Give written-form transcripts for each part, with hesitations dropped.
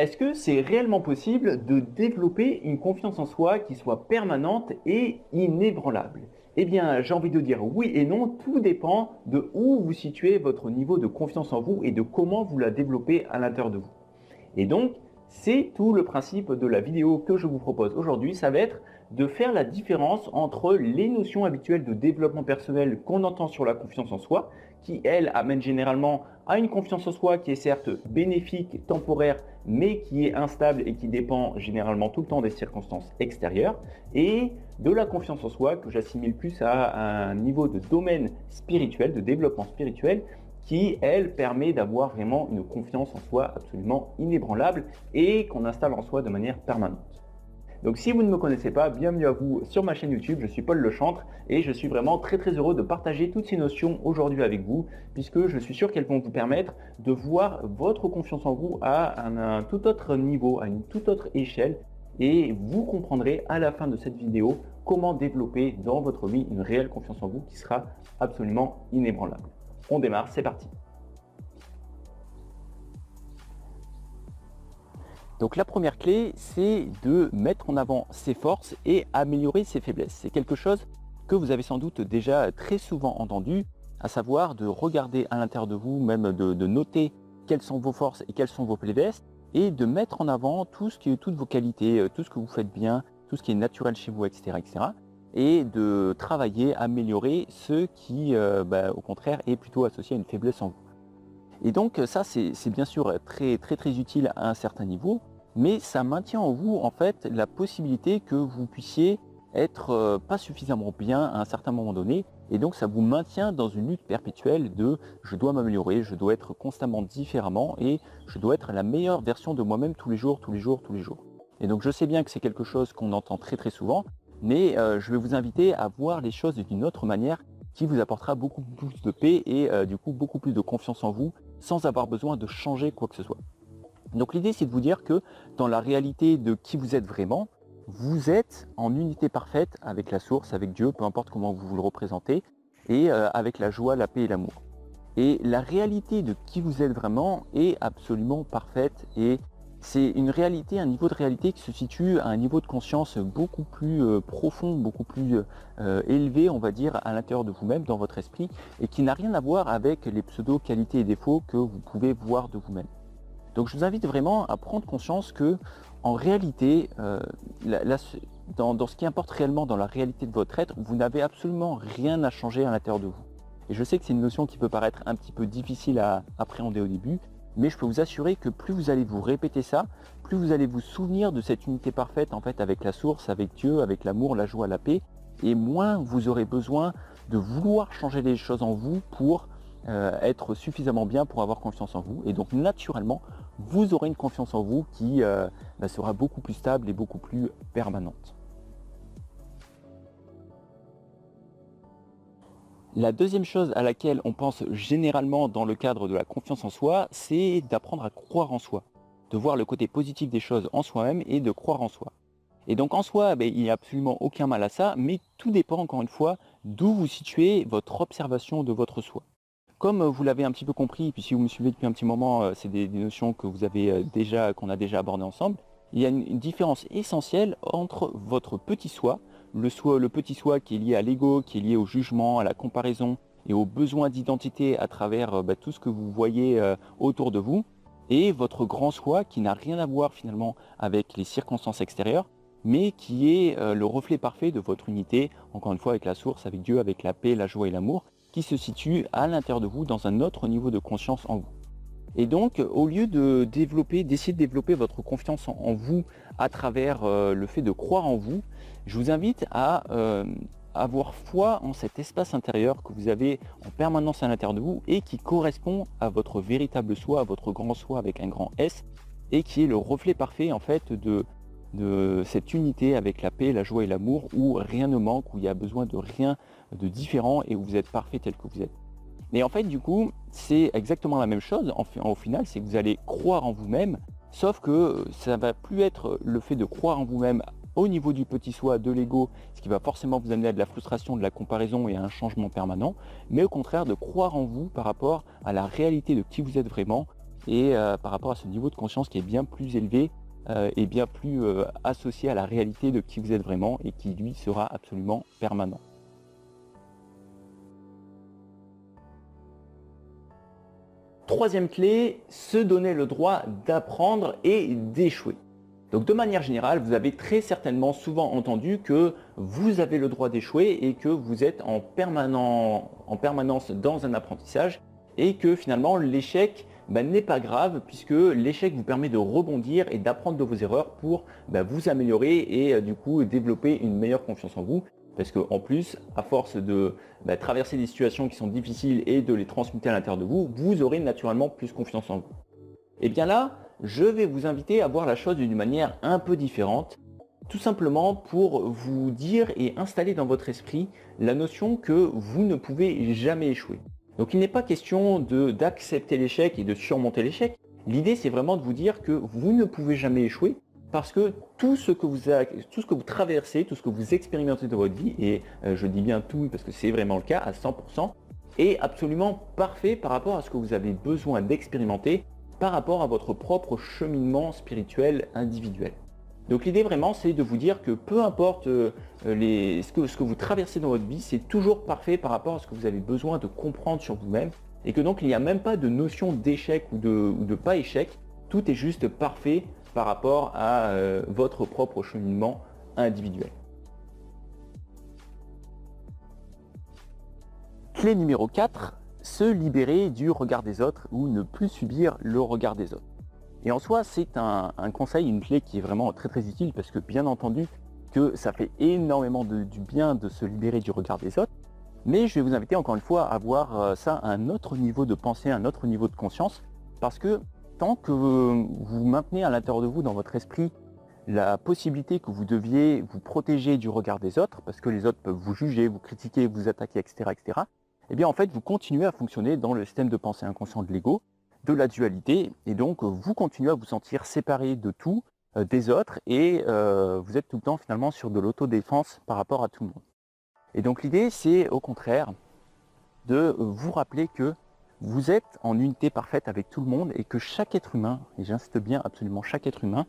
Est-ce que c'est réellement possible de développer une confiance en soi qui soit permanente et inébranlable? Eh bien, j'ai envie de dire oui et non, tout dépend de où vous situez votre niveau de confiance en vous et de comment vous la développez à l'intérieur de vous. Et donc, c'est tout le principe de la vidéo que je vous propose aujourd'hui, ça va être de faire la différence entre les notions habituelles de développement personnel qu'on entend sur la confiance en soi, qui elles amènent généralement à une confiance en soi qui est certes bénéfique, temporaire, mais qui est instable et qui dépend généralement tout le temps des circonstances extérieures, et de la confiance en soi que j'assimile plus à un niveau de domaine spirituel, de développement spirituel, qui, elle, permet d'avoir vraiment une confiance en soi absolument inébranlable et qu'on installe en soi de manière permanente. Donc si vous ne me connaissez pas, bienvenue à vous sur ma chaîne YouTube, je suis Paul Lechantre et je suis vraiment très heureux de partager toutes ces notions aujourd'hui avec vous, puisque je suis sûr qu'elles vont vous permettre de voir votre confiance en vous à un tout autre niveau, à une toute autre échelle, et vous comprendrez à la fin de cette vidéo comment développer dans votre vie une réelle confiance en vous qui sera absolument inébranlable. On démarre, c'est parti. Donc la première clé, c'est de mettre en avant ses forces et améliorer ses faiblesses. C'est quelque chose que vous avez sans doute déjà très souvent entendu, à savoir de regarder à l'intérieur de vous, même de noter quelles sont vos forces et quelles sont vos faiblesses, et de mettre en avant toutes vos qualités, tout ce que vous faites bien, tout ce qui est naturel chez vous, etc. etc. et de travailler, améliorer ce qui, au contraire, est plutôt associé à une faiblesse en vous. Et donc ça, c'est bien sûr très utile à un certain niveau, mais ça maintient en vous en fait la possibilité que vous puissiez être pas suffisamment bien à un certain moment donné, et donc ça vous maintient dans une lutte perpétuelle de je dois m'améliorer, je dois être constamment différemment et je dois être la meilleure version de moi-même tous les jours, tous les jours, tous les jours. Et donc je sais bien que c'est quelque chose qu'on entend très souvent, mais je vais vous inviter à voir les choses d'une autre manière qui vous apportera beaucoup plus de paix et du coup beaucoup plus de confiance en vous sans avoir besoin de changer quoi que ce soit. Donc l'idée, c'est de vous dire que dans la réalité de qui vous êtes vraiment, vous êtes en unité parfaite avec la source, avec Dieu, peu importe comment vous le représentez, et avec la joie, la paix et l'amour. Et la réalité de qui vous êtes vraiment est absolument parfaite, et c'est une réalité, un niveau de réalité qui se situe à un niveau de conscience beaucoup plus profond, beaucoup plus élevé, on va dire, à l'intérieur de vous-même, dans votre esprit, et qui n'a rien à voir avec les pseudo-qualités et défauts que vous pouvez voir de vous-même. Donc je vous invite vraiment à prendre conscience que, en réalité, dans ce qui importe réellement dans la réalité de votre être, vous n'avez absolument rien à changer à l'intérieur de vous. Et je sais que c'est une notion qui peut paraître un petit peu difficile à appréhender au début, mais je peux vous assurer que plus vous allez vous répéter ça, plus vous allez vous souvenir de cette unité parfaite en fait avec la source, avec Dieu, avec l'amour, la joie, la paix, et moins vous aurez besoin de vouloir changer les choses en vous pour être suffisamment bien pour avoir confiance en vous. Et donc naturellement, vous aurez une confiance en vous qui sera beaucoup plus stable et beaucoup plus permanente. La deuxième chose à laquelle on pense généralement dans le cadre de la confiance en soi, c'est d'apprendre à croire en soi, de voir le côté positif des choses en soi-même et de croire en soi. Et donc en soi, il n'y a absolument aucun mal à ça, mais tout dépend encore une fois d'où vous situez votre observation de votre soi. Comme vous l'avez un petit peu compris, puis si vous me suivez depuis un petit moment, c'est des notions que vous avez qu'on a déjà abordées ensemble, il y a une différence essentielle entre votre petit soi, le petit soi qui est lié à l'ego, qui est lié au jugement, à la comparaison et au besoin d'identité à travers tout ce que vous voyez autour de vous, et votre grand soi qui n'a rien à voir finalement avec les circonstances extérieures, mais qui est le reflet parfait de votre unité, encore une fois avec la source, avec Dieu, avec la paix, la joie et l'amour, qui se situe à l'intérieur de vous dans un autre niveau de conscience en vous. Et donc, au lieu d'essayer de développer votre confiance en vous à travers le fait de croire en vous, je vous invite à avoir foi en cet espace intérieur que vous avez en permanence à l'intérieur de vous et qui correspond à votre véritable soi, à votre grand soi avec un grand S, et qui est le reflet parfait en fait de cette unité avec la paix, la joie et l'amour, où rien ne manque, où il n'y a besoin de rien de différent et où vous êtes parfait tel que vous êtes. Mais en fait, du coup, c'est exactement la même chose. Au final, c'est que vous allez croire en vous-même, sauf que ça va plus être le fait de croire en vous-même au niveau du petit soi, de l'ego, ce qui va forcément vous amener à de la frustration, de la comparaison et à un changement permanent, mais au contraire de croire en vous par rapport à la réalité de qui vous êtes vraiment, et par rapport à ce niveau de conscience qui est bien plus élevé et bien plus associé à la réalité de qui vous êtes vraiment et qui lui sera absolument permanent. Troisième clé, se donner le droit d'apprendre et d'échouer. Donc de manière générale, vous avez très certainement souvent entendu que vous avez le droit d'échouer et que vous êtes en permanence dans un apprentissage et que finalement l'échec n'est pas grave puisque l'échec vous permet de rebondir et d'apprendre de vos erreurs pour vous améliorer et du coup développer une meilleure confiance en vous. Parce qu'en plus, à force de traverser des situations qui sont difficiles et de les transmuter à l'intérieur de vous, vous aurez naturellement plus confiance en vous. Et bien là, je vais vous inviter à voir la chose d'une manière un peu différente, tout simplement pour vous dire et installer dans votre esprit la notion que vous ne pouvez jamais échouer. Donc il n'est pas question d'accepter l'échec et de surmonter l'échec. L'idée c'est vraiment de vous dire que vous ne pouvez jamais échouer parce que tout ce que vous traversez, tout ce que vous expérimentez dans votre vie, et je dis bien tout parce que c'est vraiment le cas à 100%, est absolument parfait par rapport à ce que vous avez besoin d'expérimenter par rapport à votre propre cheminement spirituel individuel. Donc l'idée vraiment c'est de vous dire que peu importe ce que vous traversez dans votre vie, c'est toujours parfait par rapport à ce que vous avez besoin de comprendre sur vous-même et que donc il n'y a même pas de notion d'échec ou de pas échec, tout est juste parfait par rapport à votre propre cheminement individuel. Clé numéro 4, se libérer du regard des autres ou ne plus subir le regard des autres. Et en soi, c'est un conseil, une clé qui est vraiment très très utile parce que bien entendu que ça fait énormément du bien de se libérer du regard des autres. Mais je vais vous inviter encore une fois à voir ça à un autre niveau de pensée, un autre niveau de conscience. Parce que tant que vous maintenez à l'intérieur de vous, dans votre esprit, la possibilité que vous deviez vous protéger du regard des autres, parce que les autres peuvent vous juger, vous critiquer, vous attaquer, etc., etc., eh bien en fait vous continuez à fonctionner dans le système de pensée inconscient de l'ego, de la dualité, et donc vous continuez à vous sentir séparé de tout, des autres, et vous êtes tout le temps finalement sur de l'autodéfense par rapport à tout le monde. Et donc l'idée c'est au contraire de vous rappeler que vous êtes en unité parfaite avec tout le monde et que chaque être humain, et j'insiste bien absolument chaque être humain,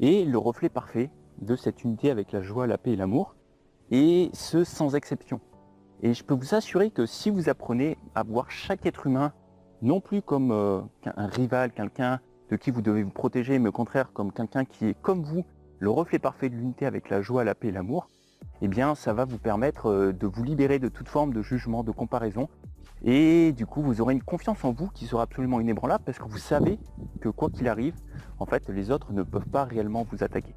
est le reflet parfait de cette unité avec la joie, la paix et l'amour, et ce sans exception. Et je peux vous assurer que si vous apprenez à voir chaque être humain non plus comme un rival, quelqu'un de qui vous devez vous protéger, mais au contraire comme quelqu'un qui est comme vous, le reflet parfait de l'unité avec la joie, la paix et l'amour, eh bien ça va vous permettre de vous libérer de toute forme de jugement, de comparaison. Et du coup, vous aurez une confiance en vous qui sera absolument inébranlable parce que vous savez que quoi qu'il arrive, en fait, les autres ne peuvent pas réellement vous attaquer.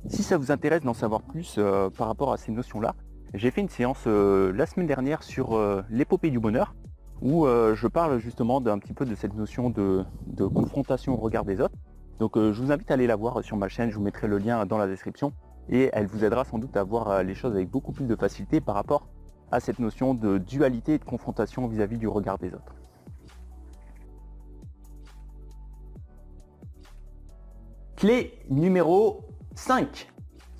Si ça vous intéresse d'en savoir plus par rapport à ces notions-là, j'ai fait une séance la semaine dernière sur l'épopée du bonheur où je parle justement d'un petit peu de cette notion de confrontation au regard des autres. Donc je vous invite à aller la voir sur ma chaîne, je vous mettrai le lien dans la description et elle vous aidera sans doute à voir les choses avec beaucoup plus de facilité par rapport à cette notion de dualité et de confrontation vis-à-vis du regard des autres. Clé numéro 5.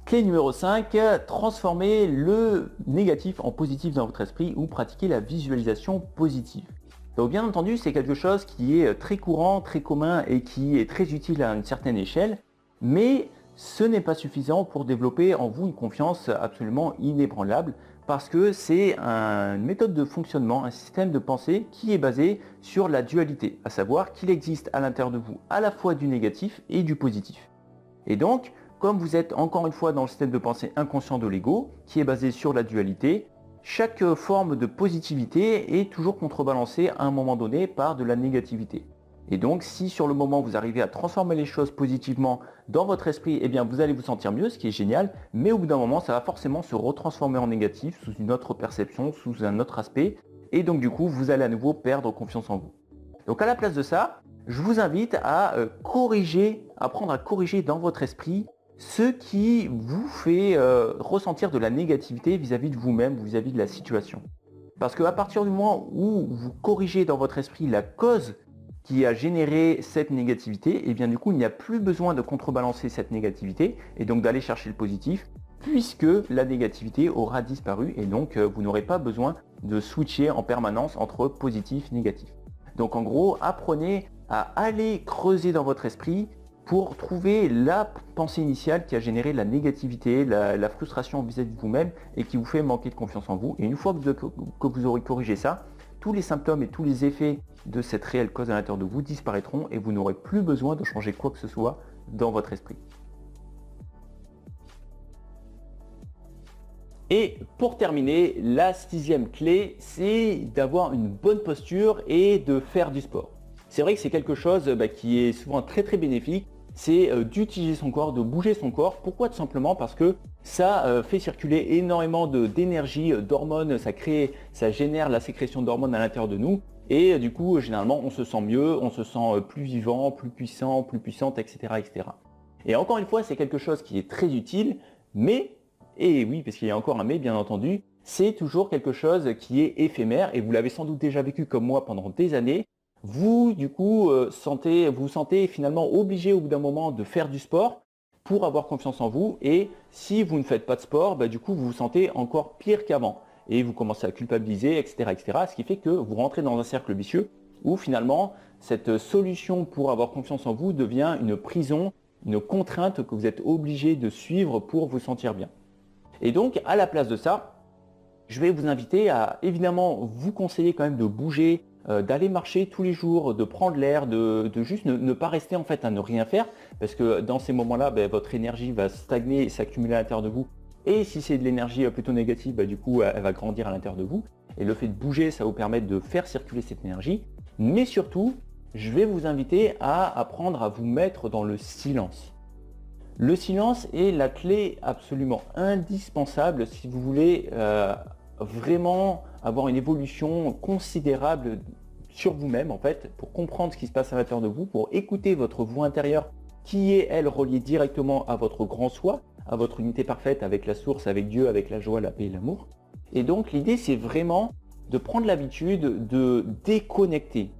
Clé numéro 5, transformer le négatif en positif dans votre esprit ou pratiquer la visualisation positive. Donc bien entendu, c'est quelque chose qui est très courant, très commun et qui est très utile à une certaine échelle, mais ce n'est pas suffisant pour développer en vous une confiance absolument inébranlable parce que c'est une méthode de fonctionnement, un système de pensée qui est basé sur la dualité, à savoir qu'il existe à l'intérieur de vous à la fois du négatif et du positif. Et donc, comme vous êtes encore une fois dans le système de pensée inconscient de l'ego, qui est basé sur la dualité, chaque forme de positivité est toujours contrebalancée à un moment donné par de la négativité. Et donc, si sur le moment vous arrivez à transformer les choses positivement dans votre esprit, eh bien vous allez vous sentir mieux, ce qui est génial, mais au bout d'un moment, ça va forcément se retransformer en négatif, sous une autre perception, sous un autre aspect, et donc du coup, vous allez à nouveau perdre confiance en vous. Donc à la place de ça, je vous invite à apprendre à corriger dans votre esprit ce qui vous fait ressentir de la négativité vis-à-vis de vous-même, vis-à-vis de la situation. Parce qu'à partir du moment où vous corrigez dans votre esprit la cause qui a généré cette négativité, et bien du coup il n'y a plus besoin de contrebalancer cette négativité et donc d'aller chercher le positif puisque la négativité aura disparu et donc vous n'aurez pas besoin de switcher en permanence entre positif et négatif. Donc en gros, apprenez à aller creuser dans votre esprit pour trouver la pensée initiale qui a généré la négativité, la frustration vis-à-vis de vous-même et qui vous fait manquer de confiance en vous. Et une fois que vous aurez corrigé ça, tous les symptômes et tous les effets de cette réelle cause à l'intérieur de vous disparaîtront et vous n'aurez plus besoin de changer quoi que ce soit dans votre esprit. Et pour terminer, la 6e clé, c'est d'avoir une bonne posture et de faire du sport. C'est vrai que c'est quelque chose qui est souvent très bénéfique, c'est d'utiliser son corps, de bouger son corps. Pourquoi? Tout simplement parce que ça fait circuler énormément d'énergie, d'hormones, ça génère la sécrétion d'hormones à l'intérieur de nous. Et du coup, généralement, on se sent mieux, on se sent plus vivant, plus puissant, plus puissante, etc. etc. Et encore une fois, c'est quelque chose qui est très utile, mais, et oui, parce qu'il y a encore un mais bien entendu, c'est toujours quelque chose qui est éphémère et vous l'avez sans doute déjà vécu comme moi pendant des années. Vous, du coup, vous sentez finalement obligé au bout d'un moment de faire du sport pour avoir confiance en vous. Et si vous ne faites pas de sport, du coup, vous vous sentez encore pire qu'avant. Et vous commencez à culpabiliser, etc., etc. Ce qui fait que vous rentrez dans un cercle vicieux où finalement, cette solution pour avoir confiance en vous devient une prison, une contrainte que vous êtes obligé de suivre pour vous sentir bien. Et donc, à la place de ça, je vais vous inviter à évidemment vous conseiller quand même de bouger, d'aller marcher tous les jours, de prendre l'air, de juste ne pas rester en fait à ne rien faire, parce que dans ces moments-là, votre énergie va stagner et s'accumuler à l'intérieur de vous. Et si c'est de l'énergie plutôt négative, du coup, elle va grandir à l'intérieur de vous. Et le fait de bouger, ça va vous permettre de faire circuler cette énergie. Mais surtout, je vais vous inviter à apprendre à vous mettre dans le silence. Le silence est la clé absolument indispensable si vous voulez vraiment avoir une évolution considérable sur vous-même en fait, pour comprendre ce qui se passe à l'intérieur de vous, pour écouter votre voix intérieure qui est elle reliée directement à votre grand soi, à votre unité parfaite avec la source, avec Dieu, avec la joie, la paix et l'amour. Et donc l'idée c'est vraiment de prendre l'habitude de déconnecter,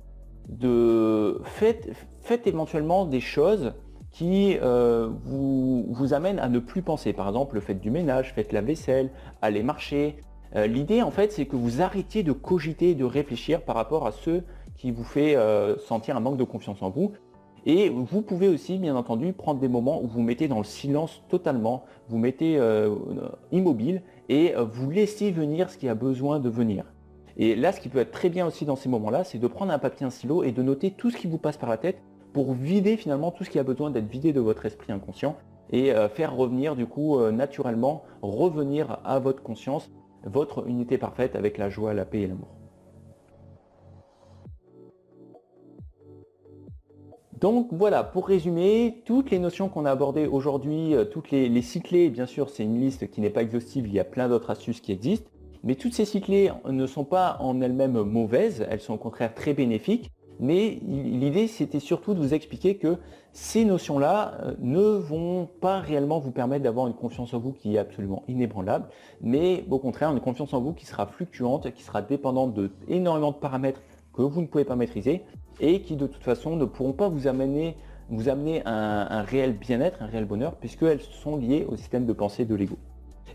faites éventuellement des choses qui vous amènent à ne plus penser. Par exemple, faites du ménage, faites la vaisselle, allez marcher. L'idée en fait c'est que vous arrêtiez de cogiter, de réfléchir par rapport à ce qui vous fait sentir un manque de confiance en vous. Et vous pouvez aussi bien entendu prendre des moments où vous mettez dans le silence totalement, vous mettez immobile et vous laissez venir ce qui a besoin de venir. Et là ce qui peut être très bien aussi dans ces moments-là, c'est de prendre un papier, un stylo et de noter tout ce qui vous passe par la tête pour vider finalement tout ce qui a besoin d'être vidé de votre esprit inconscient et faire revenir du coup naturellement, revenir à votre conscience, votre unité parfaite avec la joie, la paix et l'amour. Donc voilà, pour résumer, toutes les notions qu'on a abordées aujourd'hui, toutes les 6 clés, bien sûr c'est une liste qui n'est pas exhaustive, il y a plein d'autres astuces qui existent, mais toutes ces 6 clés ne sont pas en elles-mêmes mauvaises, elles sont au contraire très bénéfiques, mais l'idée c'était surtout de vous expliquer que ces notions-là ne vont pas réellement vous permettre d'avoir une confiance en vous qui est absolument inébranlable, mais au contraire une confiance en vous qui sera fluctuante, qui sera dépendante d'énormément de paramètres que vous ne pouvez pas maîtriser et qui de toute façon ne pourront pas vous amener un réel bien-être, un réel bonheur, puisqu'elles sont liées au système de pensée de l'ego.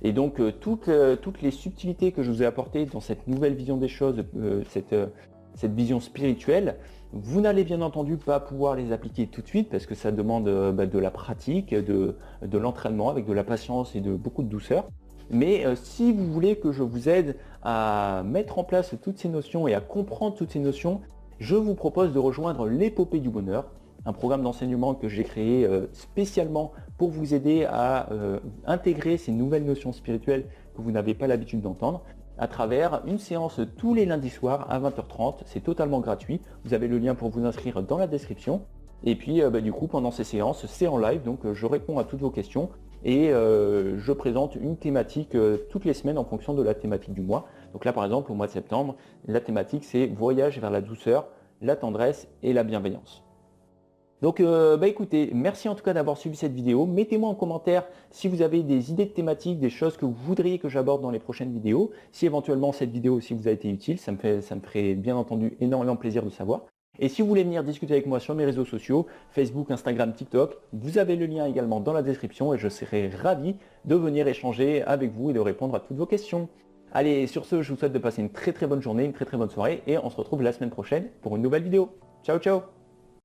Et donc toutes les subtilités que je vous ai apportées dans cette nouvelle vision des choses, cette vision spirituelle, vous n'allez bien entendu pas pouvoir les appliquer tout de suite parce que ça demande de la pratique, de l'entraînement avec de la patience et de beaucoup de douceur. Mais si vous voulez que je vous aide à mettre en place toutes ces notions et à comprendre toutes ces notions, je vous propose de rejoindre l'Épopée du Bonheur, un programme d'enseignement que j'ai créé spécialement pour vous aider à intégrer ces nouvelles notions spirituelles que vous n'avez pas l'habitude d'entendre à travers une séance tous les lundis soirs à 20h30. C'est totalement gratuit. Vous avez le lien pour vous inscrire dans la description. Et puis du coup, pendant ces séances, c'est en live, donc je réponds à toutes vos questions et je présente une thématique toutes les semaines en fonction de la thématique du mois. Donc là, par exemple, au mois de septembre, la thématique, c'est voyage vers la douceur, la tendresse et la bienveillance. Donc écoutez, merci en tout cas d'avoir suivi cette vidéo. Mettez-moi en commentaire si vous avez des idées de thématiques, des choses que vous voudriez que j'aborde dans les prochaines vidéos. Si éventuellement cette vidéo aussi vous a été utile, ça me ferait bien entendu énormément plaisir de savoir. Et si vous voulez venir discuter avec moi sur mes réseaux sociaux, Facebook, Instagram, TikTok, vous avez le lien également dans la description et je serai ravi de venir échanger avec vous et de répondre à toutes vos questions. Allez, sur ce, je vous souhaite de passer une très bonne journée, une très bonne soirée et on se retrouve la semaine prochaine pour une nouvelle vidéo. Ciao ciao.